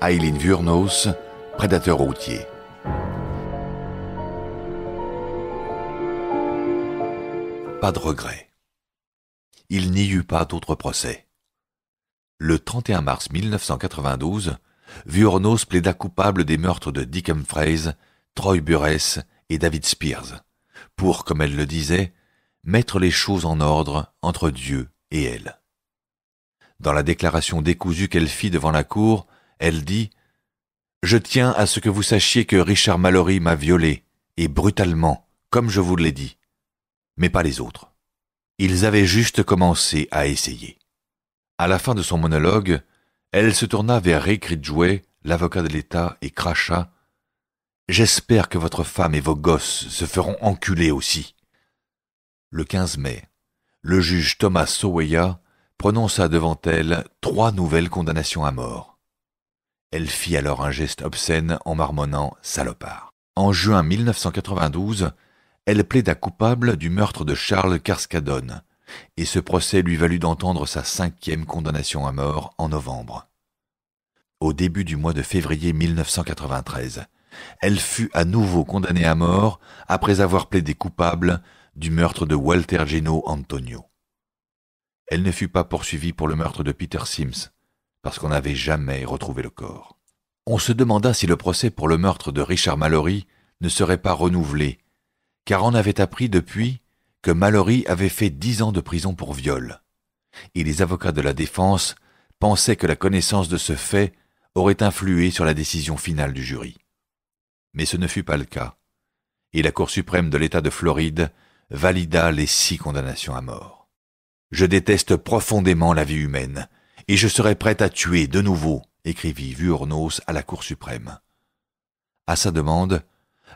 Aileen Wuornos, prédateur routier. Pas de regret. Il n'y eut pas d'autre procès. Le 31 mars 1992, Wuornos plaida coupable des meurtres de Dick Humphreys, Troy Burress et David Spears, pour, comme elle le disait, mettre les choses en ordre entre Dieu et elle. Dans la déclaration décousue qu'elle fit devant la cour, elle dit « Je tiens à ce que vous sachiez que Richard Mallory m'a violée, et brutalement, comme je vous l'ai dit, mais pas les autres. Ils avaient juste commencé à essayer. » À la fin de son monologue, elle se tourna vers Rick Ridgway, l'avocat de l'État, et cracha « J'espère que votre femme et vos gosses se feront enculer aussi. » Le 15 mai, le juge Thomas Soweya prononça devant elle 3 nouvelles condamnations à mort. Elle fit alors un geste obscène en marmonnant « salopard ». En juin 1992, elle plaida coupable du meurtre de Charles Carskadon, et ce procès lui valut d'entendre sa 5e condamnation à mort en novembre. Au début du mois de février 1993, elle fut à nouveau condamnée à mort après avoir plaidé coupable du meurtre de Walter Gino Antonio. Elle ne fut pas poursuivie pour le meurtre de Peter Sims, parce qu'on n'avait jamais retrouvé le corps. On se demanda si le procès pour le meurtre de Richard Mallory ne serait pas renouvelé, car on avait appris depuis que Mallory avait fait 10 ans de prison pour viol, et les avocats de la défense pensaient que la connaissance de ce fait aurait influé sur la décision finale du jury. Mais ce ne fut pas le cas, et la Cour suprême de l'État de Floride valida les 6 condamnations à mort. « Je déteste profondément la vie humaine, et je serais prête à tuer de nouveau », écrivit Wuornos à la Cour suprême. À sa demande,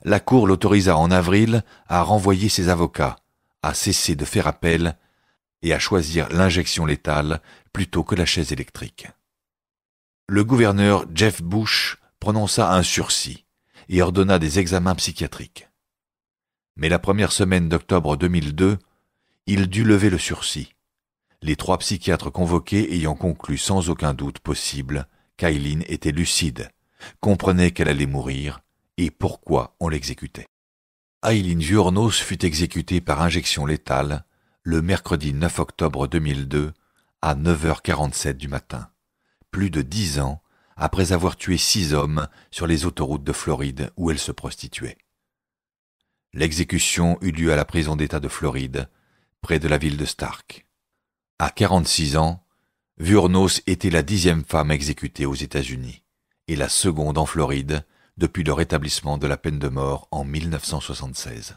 la Cour l'autorisa en avril à renvoyer ses avocats, à cesser de faire appel et à choisir l'injection létale plutôt que la chaise électrique. Le gouverneur Jeff Bush prononça un sursis et ordonna des examens psychiatriques. Mais la première semaine d'octobre 2002, il dut lever le sursis, les 3 psychiatres convoqués ayant conclu sans aucun doute possible qu'Aileen était lucide, comprenait qu'elle allait mourir et pourquoi on l'exécutait. Aileen Wuornos fut exécutée par injection létale le mercredi 9 octobre 2002 à 9h47 du matin, plus de 10 ans après avoir tué 6 hommes sur les autoroutes de Floride où elle se prostituait. L'exécution eut lieu à la prison d'État de Floride, près de la ville de Stark. À 46 ans, Wuornos était la 10e femme exécutée aux États-Unis et la seconde en Floride depuis le rétablissement de la peine de mort en 1976.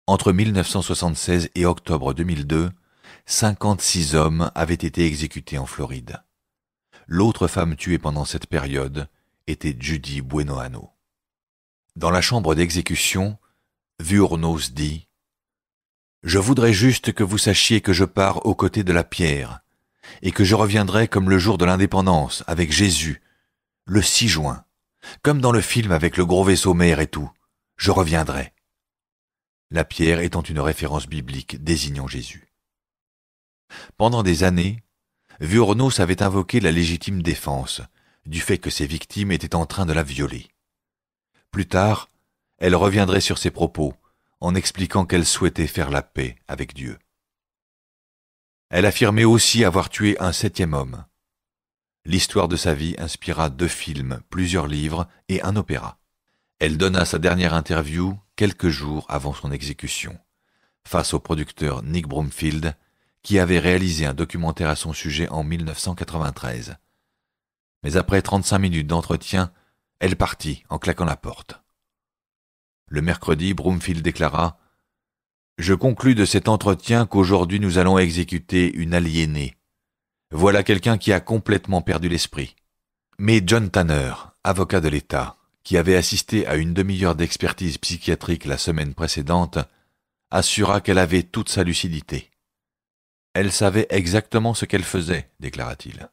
Entre 1976 et octobre 2002, 56 hommes avaient été exécutés en Floride. L'autre femme tuée pendant cette période était Judy Buenoano. Dans la chambre d'exécution, Wuornos dit « Je voudrais juste que vous sachiez que je pars aux côtés de la pierre et que je reviendrai comme le jour de l'indépendance avec Jésus, le 6 juin. Comme dans le film avec le gros vaisseau mère et tout, je reviendrai. » La pierre étant une référence biblique désignant Jésus. Pendant des années, Wuornos avait invoqué la légitime défense du fait que ses victimes étaient en train de la violer. Plus tard, elle reviendrait sur ses propos en expliquant qu'elle souhaitait faire la paix avec Dieu. Elle affirmait aussi avoir tué un 7e homme. L'histoire de sa vie inspira 2 films, plusieurs livres et un opéra. Elle donna sa dernière interview quelques jours avant son exécution, face au producteur Nick Broomfield, qui avait réalisé un documentaire à son sujet en 1993. Mais après 35 minutes d'entretien, elle partit en claquant la porte. Le mercredi, Broomfield déclara « Je conclus de cet entretien qu'aujourd'hui nous allons exécuter une aliénée. Voilà quelqu'un qui a complètement perdu l'esprit. » Mais John Tanner, avocat de l'État, qui avait assisté à une demi-heure d'expertise psychiatrique la semaine précédente, assura qu'elle avait toute sa lucidité. « Elle savait exactement ce qu'elle faisait, » déclara-t-il.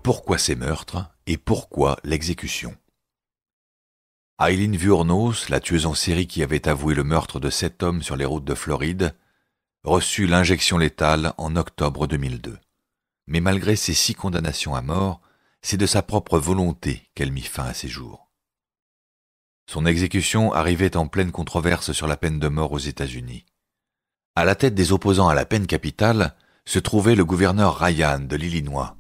Pourquoi ces meurtres et pourquoi l'exécution? Aileen Wuornos, la tueuse en série qui avait avoué le meurtre de 7 hommes sur les routes de Floride, reçut l'injection létale en octobre 2002. Mais malgré ses 6 condamnations à mort, c'est de sa propre volonté qu'elle mit fin à ses jours. Son exécution arrivait en pleine controverse sur la peine de mort aux États-Unis. À la tête des opposants à la peine capitale se trouvait le gouverneur Ryan de l'Illinois,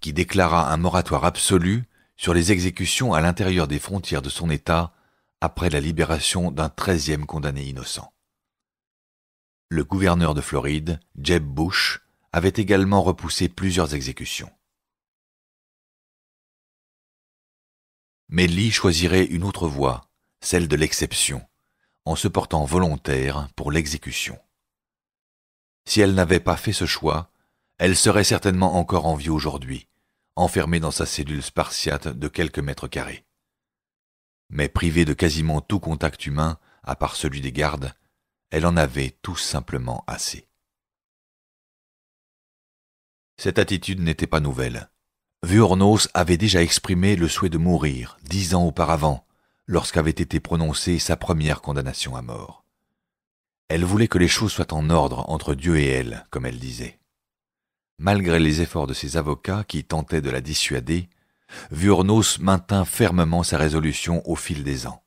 qui déclara un moratoire absolu sur les exécutions à l'intérieur des frontières de son État après la libération d'un 13e condamné innocent. Le gouverneur de Floride, Jeb Bush, avait également repoussé plusieurs exécutions. Mais Lee choisirait une autre voie, celle de l'exception, en se portant volontaire pour l'exécution. Si elle n'avait pas fait ce choix, elle serait certainement encore en vie aujourd'hui, enfermée dans sa cellule spartiate de quelques mètres carrés. Mais privée de quasiment tout contact humain, à part celui des gardes, elle en avait tout simplement assez. Cette attitude n'était pas nouvelle. Wuornos avait déjà exprimé le souhait de mourir 10 ans auparavant, lorsqu'avait été prononcée sa première condamnation à mort. Elle voulait que les choses soient en ordre entre Dieu et elle, comme elle disait. Malgré les efforts de ses avocats qui tentaient de la dissuader, Wuornos maintint fermement sa résolution au fil des ans.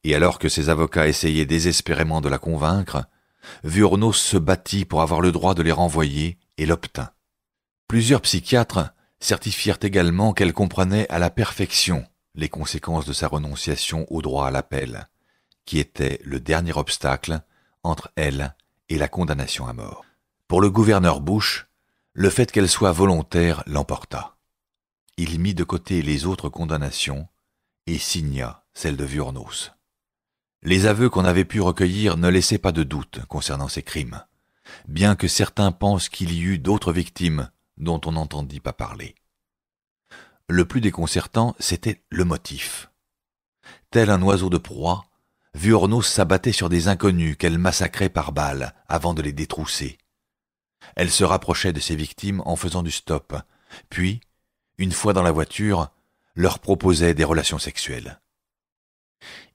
Et alors que ses avocats essayaient désespérément de la convaincre, Wuornos se battit pour avoir le droit de les renvoyer et l'obtint. Plusieurs psychiatres certifièrent également qu'elle comprenait à la perfection les conséquences de sa renonciation au droit à l'appel, qui était le dernier obstacle entre elle et la condamnation à mort. Pour le gouverneur Bush, le fait qu'elle soit volontaire l'emporta. Il mit de côté les autres condamnations et signa celle de Wuornos. Les aveux qu'on avait pu recueillir ne laissaient pas de doute concernant ces crimes, bien que certains pensent qu'il y eut d'autres victimes dont on n'entendit pas parler. Le plus déconcertant, c'était le motif. Tel un oiseau de proie, Wuornos s'abattait sur des inconnus qu'elle massacrait par balles avant de les détrousser. Elle se rapprochait de ses victimes en faisant du stop, puis, une fois dans la voiture, leur proposait des relations sexuelles.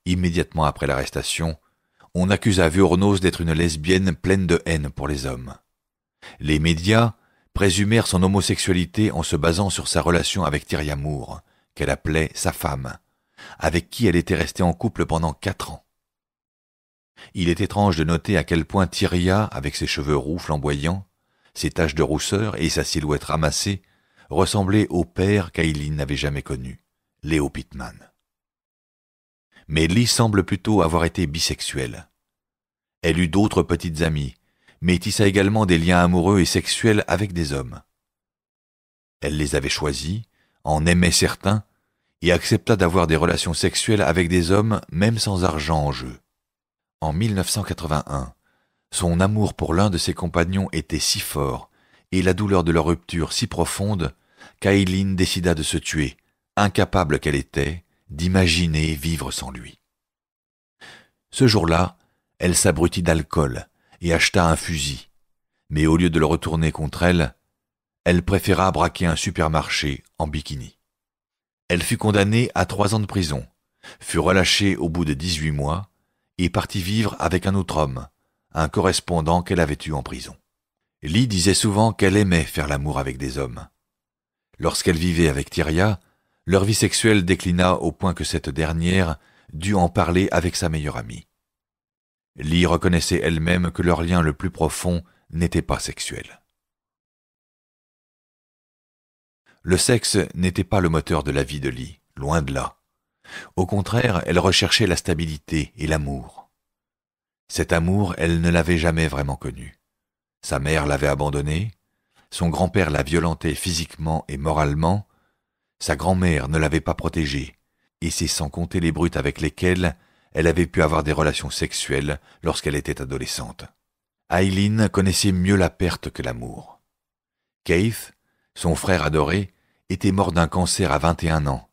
Immédiatement après l'arrestation, on accusa Wuornos d'être une lesbienne pleine de haine pour les hommes. Les médias présumèrent son homosexualité en se basant sur sa relation avec Tyria Moore, qu'elle appelait sa femme, avec qui elle était restée en couple pendant 4 ans. Il est étrange de noter à quel point Tyria, avec ses cheveux roux flamboyants, ses taches de rousseur et sa silhouette ramassée, ressemblait au père qu'Aileen n'avait jamais connu, Leo Pittman. Mais Lee semble plutôt avoir été bisexuelle. Elle eut d'autres petites amies, mais tissa également des liens amoureux et sexuels avec des hommes. Elle les avait choisis, en aimait certains, et accepta d'avoir des relations sexuelles avec des hommes même sans argent en jeu. En 1981, son amour pour l'un de ses compagnons était si fort et la douleur de leur rupture si profonde qu'Aileen décida de se tuer, incapable qu'elle était d'imaginer vivre sans lui. Ce jour-là, elle s'abrutit d'alcool et acheta un fusil, mais au lieu de le retourner contre elle, elle préféra braquer un supermarché en bikini. Elle fut condamnée à 3 ans de prison, fut relâchée au bout de 18 mois et partit vivre avec un autre homme, un correspondant qu'elle avait eu en prison. Lee disait souvent qu'elle aimait faire l'amour avec des hommes. Lorsqu'elle vivait avec Tyria, leur vie sexuelle déclina au point que cette dernière dut en parler avec sa meilleure amie. Lee reconnaissait elle-même que leur lien le plus profond n'était pas sexuel. Le sexe n'était pas le moteur de la vie de Lee, loin de là. Au contraire, elle recherchait la stabilité et l'amour. Cet amour, elle ne l'avait jamais vraiment connu. Sa mère l'avait abandonnée, son grand-père la violentait physiquement et moralement, sa grand-mère ne l'avait pas protégée, et c'est sans compter les brutes avec lesquelles elle avait pu avoir des relations sexuelles lorsqu'elle était adolescente. Aileen connaissait mieux la perte que l'amour. Keith, son frère adoré, était mort d'un cancer à 21 ans,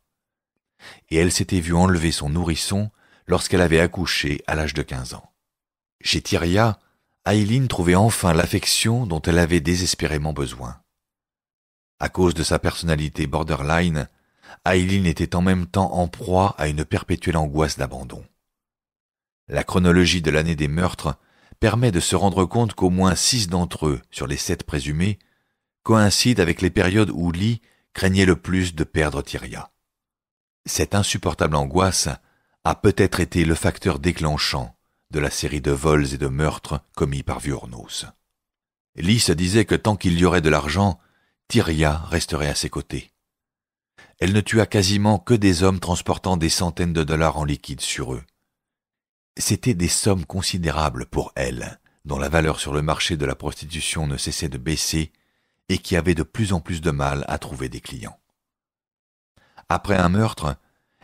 et elle s'était vue enlever son nourrisson lorsqu'elle avait accouché à l'âge de 15 ans. Chez Tyria, Aileen trouvait enfin l'affection dont elle avait désespérément besoin. À cause de sa personnalité borderline, Eileen était en même temps en proie à une perpétuelle angoisse d'abandon. La chronologie de l'année des meurtres permet de se rendre compte qu'au moins 6 d'entre eux, sur les 7 présumés, coïncident avec les périodes où Lee craignait le plus de perdre Tyria. Cette insupportable angoisse a peut-être été le facteur déclenchant de la série de vols et de meurtres commis par Vuornos. Lee se disait que tant qu'il y aurait de l'argent, Tyria resterait à ses côtés. Elle ne tua quasiment que des hommes transportant des centaines de dollars en liquide sur eux. C'étaient des sommes considérables pour elle, dont la valeur sur le marché de la prostitution ne cessait de baisser et qui avait de plus en plus de mal à trouver des clients. Après un meurtre,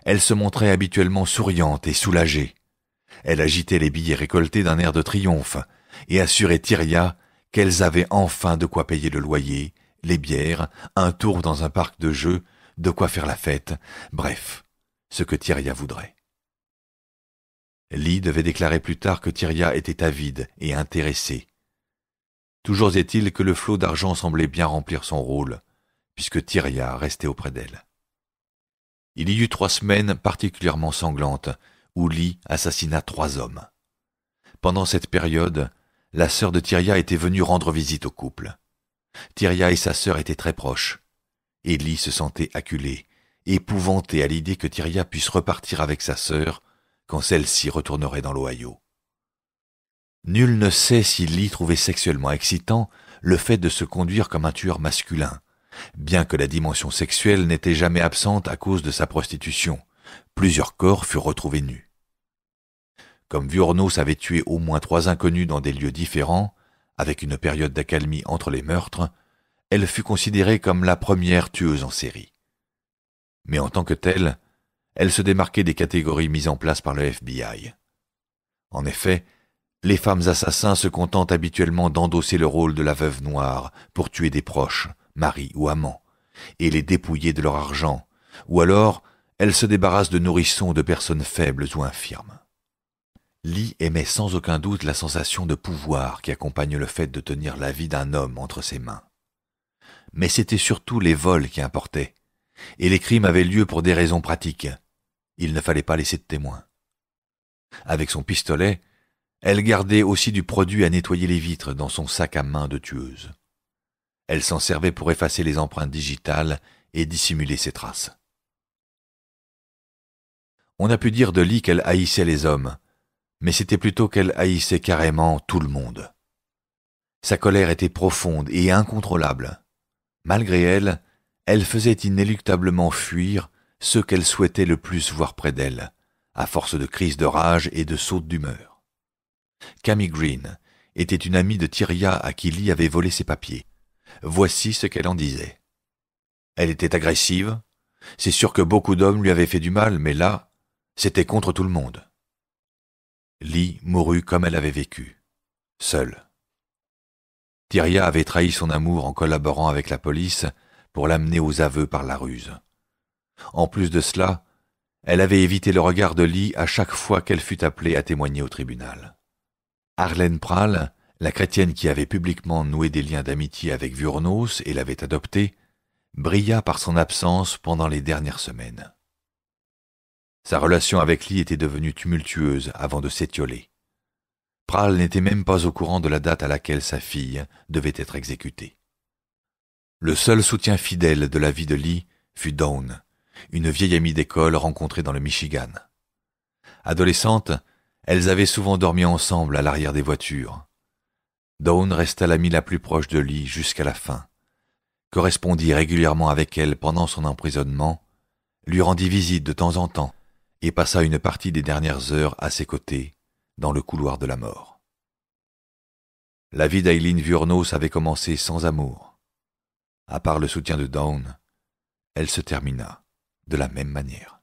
elle se montrait habituellement souriante et soulagée. Elle agitait les billets récoltés d'un air de triomphe et assurait Tyria qu'elles avaient enfin de quoi payer le loyer, les bières, un tour dans un parc de jeux, de quoi faire la fête, bref, ce que Tyria voudrait. Lee devait déclarer plus tard que Tyria était avide et intéressée. Toujours est-il que le flot d'argent semblait bien remplir son rôle, puisque Tyria restait auprès d'elle. Il y eut 3 semaines particulièrement sanglantes, où Lee assassina 3 hommes. Pendant cette période, la sœur de Tyria était venue rendre visite au couple. Tyria et sa sœur étaient très proches, et Lee se sentait acculé, épouvanté à l'idée que Tyria puisse repartir avec sa sœur quand celle-ci retournerait dans l'Ohio. Nul ne sait si Lee trouvait sexuellement excitant le fait de se conduire comme un tueur masculin, bien que la dimension sexuelle n'était jamais absente à cause de sa prostitution. Plusieurs corps furent retrouvés nus. Comme Vuornos avait tué au moins 3 inconnus dans des lieux différents, avec une période d'accalmie entre les meurtres, elle fut considérée comme la première tueuse en série. Mais en tant que telle, elle se démarquait des catégories mises en place par le FBI. En effet, les femmes assassins se contentent habituellement d'endosser le rôle de la veuve noire pour tuer des proches, maris ou amants, et les dépouiller de leur argent, ou alors elles se débarrassent de nourrissons ou de personnes faibles ou infirmes. Lee aimait sans aucun doute la sensation de pouvoir qui accompagne le fait de tenir la vie d'un homme entre ses mains. Mais c'était surtout les vols qui importaient, et les crimes avaient lieu pour des raisons pratiques. Il ne fallait pas laisser de témoins. Avec son pistolet, elle gardait aussi du produit à nettoyer les vitres dans son sac à main de tueuse. Elle s'en servait pour effacer les empreintes digitales et dissimuler ses traces. On a pu dire de Lee qu'elle haïssait les hommes, mais c'était plutôt qu'elle haïssait carrément tout le monde. Sa colère était profonde et incontrôlable. Malgré elle, elle faisait inéluctablement fuir ceux qu'elle souhaitait le plus voir près d'elle, à force de crises de rage et de sautes d'humeur. Cammy Green était une amie de Tyria à qui Lee avait volé ses papiers. Voici ce qu'elle en disait. Elle était agressive. C'est sûr que beaucoup d'hommes lui avaient fait du mal, mais là, c'était contre tout le monde. Lee mourut comme elle avait vécu, seule. Tyria avait trahi son amour en collaborant avec la police pour l'amener aux aveux par la ruse. En plus de cela, elle avait évité le regard de Lee à chaque fois qu'elle fut appelée à témoigner au tribunal. Arlene Prahl, la chrétienne qui avait publiquement noué des liens d'amitié avec Vuornos et l'avait adopté, brilla par son absence pendant les dernières semaines. Sa relation avec Lee était devenue tumultueuse avant de s'étioler. Prahl n'était même pas au courant de la date à laquelle sa fille devait être exécutée. Le seul soutien fidèle de la vie de Lee fut Dawn, une vieille amie d'école rencontrée dans le Michigan. Adolescentes, elles avaient souvent dormi ensemble à l'arrière des voitures. Dawn resta l'amie la plus proche de Lee jusqu'à la fin, correspondit régulièrement avec elle pendant son emprisonnement, lui rendit visite de temps en temps et passa une partie des dernières heures à ses côtés dans le couloir de la mort. La vie d'Eileen Vuornos avait commencé sans amour. À part le soutien de Dawn, elle se termina de la même manière.